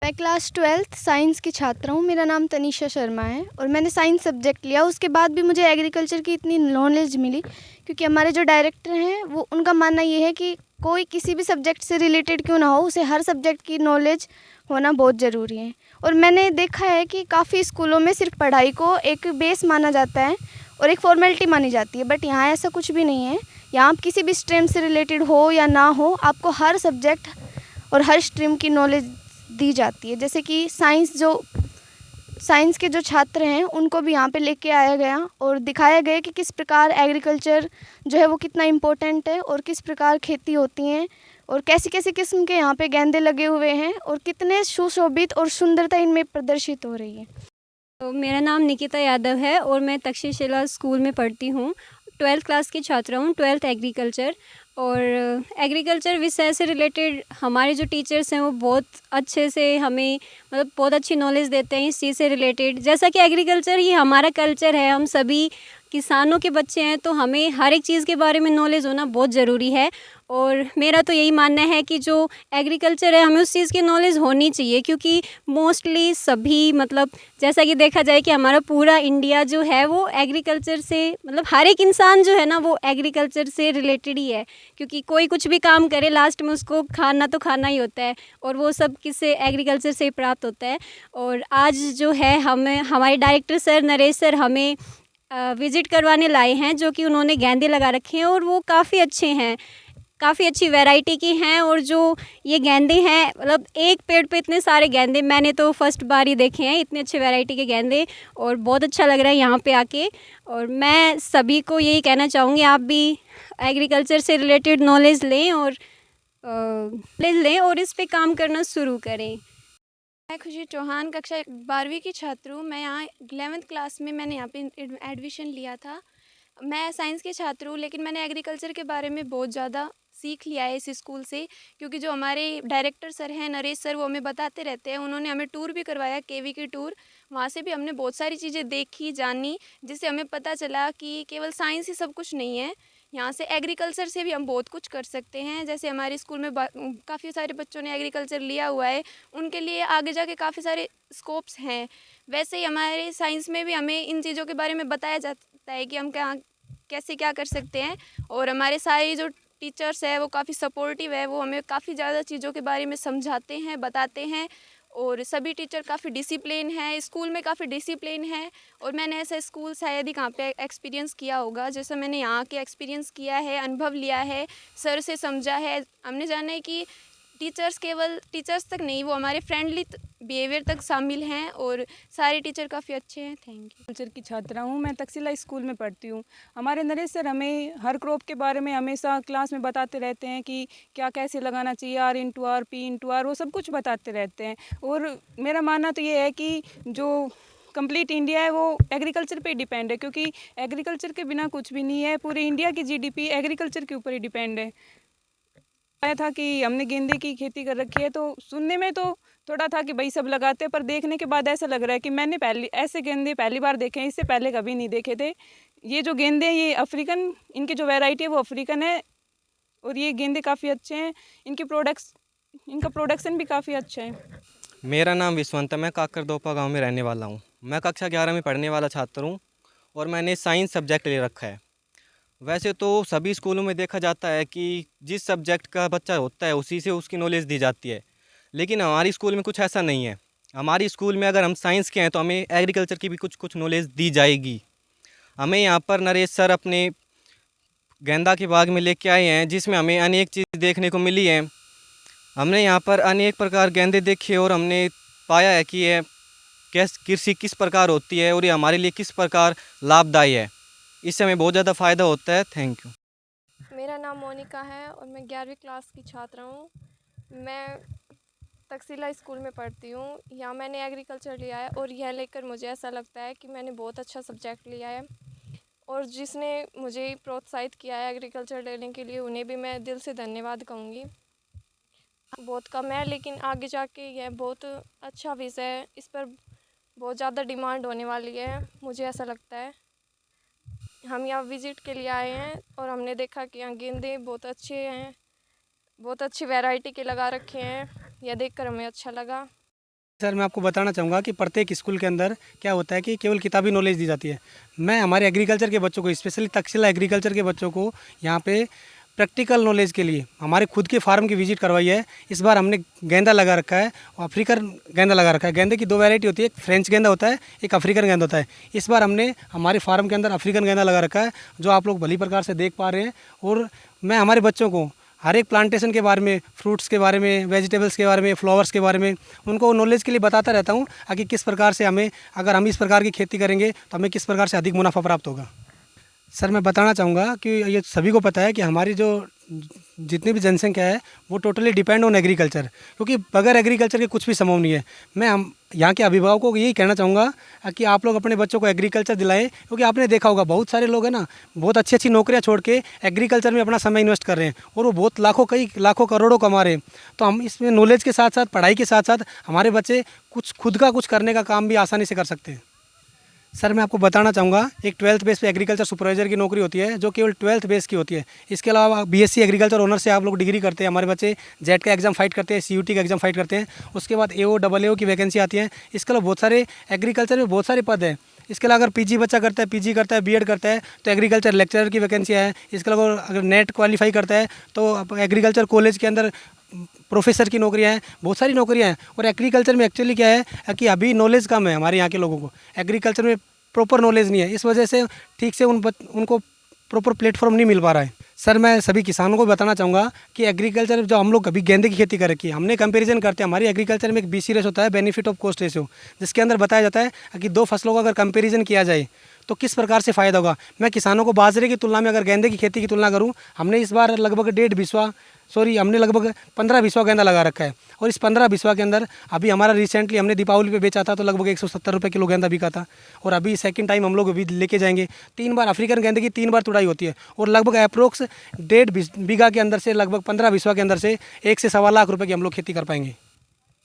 मैं class 12th science की छात्रा हूँ। मेरा नाम तनीषा शर्मा है और मैंने साइंस सब्जेक्ट लिया। उसके बाद भी मुझे एग्रीकल्चर की इतनी नॉलेज मिली क्योंकि हमारे जो डायरेक्टर हैं वो उनका मानना ये है कि कोई किसी भी सब्जेक्ट से रिलेटेड क्यों ना हो, उसे हर सब्जेक्ट की नॉलेज होना बहुत ज़रूरी है। और मैंने देखा है कि काफ़ी स्कूलों में सिर्फ पढ़ाई को एक बेस माना जाता है और एक फॉर्मेलिटी मानी जाती है, बट यहाँ ऐसा कुछ भी नहीं है। यहाँ आप किसी भी स्ट्रीम से रिलेटेड हो या ना हो, आपको हर सब्जेक्ट और हर स्ट्रीम की नॉलेज दी जाती है। जैसे कि साइंस के जो छात्र हैं उनको भी यहाँ पे लेके आया गया और दिखाया गया कि किस प्रकार एग्रीकल्चर जो है वो कितना इम्पोर्टेंट है और किस प्रकार खेती होती हैं और कैसी कैसी किस्म के यहाँ पे गेंदे लगे हुए हैं और कितने सुशोभित और सुंदरता इनमें प्रदर्शित हो रही है। तो मेरा नाम निकिता यादव है और मैं तक्षशिला स्कूल में पढ़ती हूँ। 12th क्लास की छात्रा हूँ, 12th एग्रीकल्चर। और एग्रीकल्चर विषय से रिलेटेड हमारे जो टीचर्स हैं वो बहुत अच्छे से हमें मतलब बहुत अच्छी नॉलेज देते हैं इस चीज़ से रिलेटेड। जैसा कि एग्रीकल्चर ही हमारा कल्चर है, हम सभी किसानों के बच्चे हैं, तो हमें हर एक चीज़ के बारे में नॉलेज होना बहुत ज़रूरी है। और मेरा तो यही मानना है कि जो एग्रीकल्चर है हमें उस चीज़ की नॉलेज होनी चाहिए, क्योंकि मोस्टली सभी मतलब जैसा कि देखा जाए कि हमारा पूरा इंडिया जो है वो एग्रीकल्चर से मतलब हर एक इंसान जो है ना वो एग्रीकल्चर से रिलेटेड ही है, क्योंकि कोई कुछ भी काम करे लास्ट में उसको खाना तो खाना ही होता है और वो सब किससे एग्रीकल्चर से ही प्राप्त होता है। और आज जो है हमें हमारे डायरेक्टर सर नरेश सर हमें विज़िट करवाने लाए हैं, जो कि उन्होंने गेंदे लगा रखे हैं और वो काफ़ी अच्छे हैं, काफ़ी अच्छी वैरायटी की हैं। और जो ये गेंदे हैं मतलब एक पेड़ पे इतने सारे गेंदे मैंने तो फर्स्ट बार ही देखे हैं, इतने अच्छे वैरायटी के गेंदे, और बहुत अच्छा लग रहा है यहाँ पे आके। और मैं सभी को यही कहना चाहूँगी आप भी एग्रीकल्चर से रिलेटेड नॉलेज लें और इस पे काम करना शुरू करें। मैं खुशी चौहान कक्षा 12वीं की छात्र हूँ। मैं यहाँ 11th क्लास में मैंने यहाँ पे एडमिशन लिया था। मैं साइंस की छात्र हूँ, लेकिन मैंने एग्रीकल्चर के बारे में बहुत ज़्यादा सीख लिया है इस स्कूल से, क्योंकि जो हमारे डायरेक्टर सर हैं नरेश सर, वो हमें बताते रहते हैं। उन्होंने हमें टूर भी करवाया, केवी की टूर। वहाँ से भी हमने बहुत सारी चीज़ें देखी जानी, जिससे हमें पता चला कि केवल साइंस ही सब कुछ नहीं है। यहाँ से एग्रीकल्चर से भी हम बहुत कुछ कर सकते हैं। जैसे हमारे स्कूल में काफ़ी सारे बच्चों ने एग्रीकल्चर लिया हुआ है, उनके लिए आगे जाके काफ़ी सारे स्कोप्स हैं। वैसे ही हमारे साइंस में भी हमें इन चीज़ों के बारे में बताया जाता है कि हम कैसे क्या कर सकते हैं। और हमारे सारे जो टीचर्स है वो काफ़ी सपोर्टिव है, वो हमें काफ़ी ज़्यादा चीज़ों के बारे में समझाते हैं, बताते हैं। और सभी टीचर काफ़ी डिसिप्लिन है, स्कूल में काफ़ी डिसिप्लिन है। और मैंने ऐसा स्कूल शायद ही कहाँ पे एक्सपीरियंस किया होगा जैसा मैंने यहाँ के एक्सपीरियंस किया है, अनुभव लिया है, सर से समझा है। हमने जाना है कि टीचर्स केवल टीचर्स तक नहीं, वो हमारे फ्रेंडली बिहेवियर तक शामिल हैं और सारे टीचर काफ़ी अच्छे हैं। Thank you. कल्चर की छात्रा हूँ, मैं तक्षशिला स्कूल में पढ़ती हूँ। हमारे नरेश सर हमें हर क्रॉप के बारे में हमेशा क्लास में बताते रहते हैं कि क्या कैसे लगाना चाहिए, R into R, P into R, वो सब कुछ बताते रहते हैं। और मेरा मानना तो ये है कि जो कंप्लीट इंडिया है वो एग्रीकल्चर पे डिपेंड है, क्योंकि एग्रीकल्चर के बिना कुछ भी नहीं है। पूरे इंडिया की GDP एग्रीकल्चर के ऊपर ही डिपेंड है। आया था कि हमने गेंदे की खेती कर रखी है, तो सुनने में तो थोड़ा था कि भाई सब लगाते हैं, पर देखने के बाद ऐसा लग रहा है कि मैंने ऐसे गेंदे पहली बार देखे हैं, इससे पहले कभी नहीं देखे थे। ये जो गेंदे हैं ये अफ्रीकन, इनकी जो वैरायटी है वो अफ्रीकन है और ये गेंदे काफ़ी अच्छे हैं। इनका प्रोडक्शन भी काफ़ी अच्छा है। मेरा नाम विश्वंत है, मैं काकरदोपा गांव में रहने वाला हूं। मैं कक्षा 11 में पढ़ने वाला छात्र हूं और मैंने साइंस सब्जेक्ट ले रखा है। वैसे तो सभी स्कूलों में देखा जाता है कि जिस सब्जेक्ट का बच्चा होता है उसी से उसकी नॉलेज दी जाती है, लेकिन हमारी स्कूल में कुछ ऐसा नहीं है। हमारी स्कूल में अगर हम साइंस के हैं तो हमें एग्रीकल्चर की भी कुछ नॉलेज दी जाएगी। हमें यहाँ पर नरेश सर अपने गेंदा के बाग में लेके आए हैं, जिसमें हमें अनेक चीज़ देखने को मिली है। हमने यहाँ पर अनेक प्रकार गेंदे देखे और हमने पाया है कि यह कृषि किस प्रकार होती है और ये हमारे लिए किस प्रकार लाभदायी है। इससे हमें बहुत ज़्यादा फ़ायदा होता है। Thank you. मेरा नाम मोनिका है और मैं 11वीं क्लास की छात्रा हूँ। मैं तक्षशिला स्कूल में पढ़ती हूँ। यहाँ मैंने एग्रीकल्चर लिया है और यह लेकर मुझे ऐसा लगता है कि मैंने बहुत अच्छा सब्जेक्ट लिया है। और जिसने मुझे प्रोत्साहित किया है एग्रीकल्चर लेने के लिए, उन्हें भी मैं दिल से धन्यवाद कहूँगी। बहुत कम है, लेकिन आगे जाके यह बहुत अच्छा विषय है, इस पर बहुत ज़्यादा डिमांड होने वाली है, मुझे ऐसा लगता है। हम यहाँ विज़िट के लिए आए हैं और हमने देखा कि यहाँ गेंदे बहुत अच्छे हैं, बहुत अच्छी वैरायटी के लगा रखे हैं। यह देखकर हमें अच्छा लगा। सर मैं आपको बताना चाहूँगा कि प्रत्येक स्कूल के अंदर क्या होता है कि केवल किताबी नॉलेज दी जाती है। मैं हमारे एग्रीकल्चर के बच्चों को, स्पेशली तक्षशिला एग्रीकल्चर के बच्चों को यहाँ पे प्रैक्टिकल नॉलेज के लिए हमारे खुद के फार्म की विजिट करवाई है। इस बार हमने गेंदा लगा रखा है और अफ्रीकन गेंदा लगा रखा है। गेंदे की दो वैरायटी होती है, एक फ्रेंच गेंदा होता है, एक अफ्रीकन गेंदा होता है। इस बार हमने हमारे फार्म के अंदर अफ्रीकन गेंदा लगा रखा है, जो आप लोग भली प्रकार से देख पा रहे हैं। और मैं हमारे बच्चों को हर एक प्लांटेशन के बारे में, फ्रूट्स के बारे में, वेजिटेबल्स के बारे में, फ्लावर्स के बारे में उनको नॉलेज के लिए बताता रहता हूँ कि किस प्रकार से हमें, अगर हम इस प्रकार की खेती करेंगे तो हमें किस प्रकार से अधिक मुनाफा प्राप्त होगा। सर मैं बताना चाहूँगा कि ये सभी को पता है कि हमारी जो जितनी भी जनसंख्या है वो टोटली डिपेंड ऑन एग्रीकल्चर, क्योंकि बगैर एग्रीकल्चर के कुछ भी संभव नहीं है। मैं हम यहाँ के अभिभावकों को यही कहना चाहूँगा कि आप लोग अपने बच्चों को एग्रीकल्चर दिलाएं, क्योंकि आपने देखा होगा बहुत सारे लोग हैं ना, बहुत अच्छी अच्छी नौकरियाँ छोड़ के एग्रीकल्चर में अपना समय इन्वेस्ट कर रहे हैं और वो बहुत लाखों, कई लाखों करोड़ों कमा रहे हैं। तो हम इसमें नॉलेज के साथ साथ, पढ़ाई के साथ साथ हमारे बच्चे कुछ खुद का कुछ करने का काम भी आसानी से कर सकते हैं। सर मैं आपको बताना चाहूँगा, एक 12th बेस पे एग्रीकल्चर सुपरवाइजर की नौकरी होती है, जो केवल 12th बेस की होती है। इसके अलावा बीएससी एग्रीकल्चर ऑनर से आप लोग डिग्री करते हैं, हमारे बच्चे जेट का एग्जाम फाइट करते हैं, सीयूटी का एग्जाम फाइट करते हैं। उसके बाद एओ, AAO की वैकेंसी आती है। इसके अलावा बहुत सारे एग्रीकल्चर में बहुत सारे पद हैं। इसके अलावा अगर पीजी बच्चा करता है, पीजी करता है, बीएड करता है तो एग्रीकल्चर लेक्चरर की वैकेंसी है। इसके अलावा अगर नेट क्वालिफाई करता है तो एग्रीकल्चर कॉलेज के अंदर प्रोफेसर की नौकरियां हैं, बहुत सारी नौकरियां हैं। और एग्रीकल्चर में एक्चुअली क्या है कि अभी नॉलेज कम है हमारे यहाँ के लोगों को, एग्रीकल्चर में प्रॉपर नॉलेज नहीं है। इस वजह से ठीक से उनको प्रॉपर प्लेटफॉर्म नहीं मिल पा रहा है। सर मैं सभी किसानों को बताना चाहूँगा कि एग्रीकल्चर, जो हम लोग अभी गेंदे की खेती कर रखी है, हमने कंपैरिजन करते हैं। हमारी एग्रीकल्चर में एक BC रेस होता है, बेनिफिट ऑफ कॉस्ट रेशियो, जिसके अंदर बताया जाता है कि दो फसलों का अगर कंपैरिजन किया जाए तो किस प्रकार से फ़ायदा होगा। मैं किसानों को बाजरे की तुलना में अगर गेंदे की खेती की तुलना करूँ, हमने इस बार लगभग 15 बिस्वा गेंदा लगा रखा है। और इस 15 बिस्वा के अंदर अभी हमारा रिसेंटली हमने दीपावली पे बेचा था तो लगभग 170 रुपये किलो गेंदा बिका था। और अभी सेकंड टाइम हम लोग अभी लेके जाएंगे। 3 बार अफ्रीकन गेंदे की 3 बार तुड़ाई होती है और लगभग अप्रोक्स 1.5 बीघा के अंदर से, लगभग 15 बिस्वा के अंदर से 1 से सवा लाख रुपये की हम लोग खेती कर पाएंगे।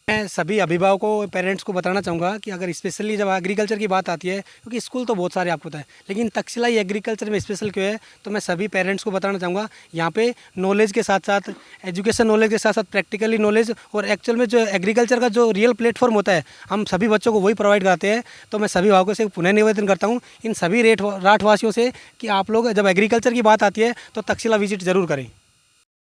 मैं सभी अभिभावकों, पेरेंट्स को बताना चाहूँगा कि अगर स्पेशली जब एग्रीकल्चर की बात आती है, क्योंकि स्कूल तो बहुत सारे आपको पता है, लेकिन तक्षशिला एग्रीकल्चर में स्पेशल क्यों है, तो मैं सभी पेरेंट्स को बताना चाहूँगा यहाँ पे नॉलेज के साथ साथ, एजुकेशन नॉलेज के साथ साथ प्रैक्टिकली नॉलेज और एक्चुअल में जो एग्रीकल्चर का जो रियल प्लेटफॉर्म होता है, हम सभी बच्चों को वही प्रोवाइड कराते हैं। तो मैं सभी अभिभावकों से पुनः निवेदन करता हूँ, इन सभी राठवासियों से, कि आप लोग जब एग्रीकल्चर की बात आती है तो तक्षशिला विजिट ज़रूर करें।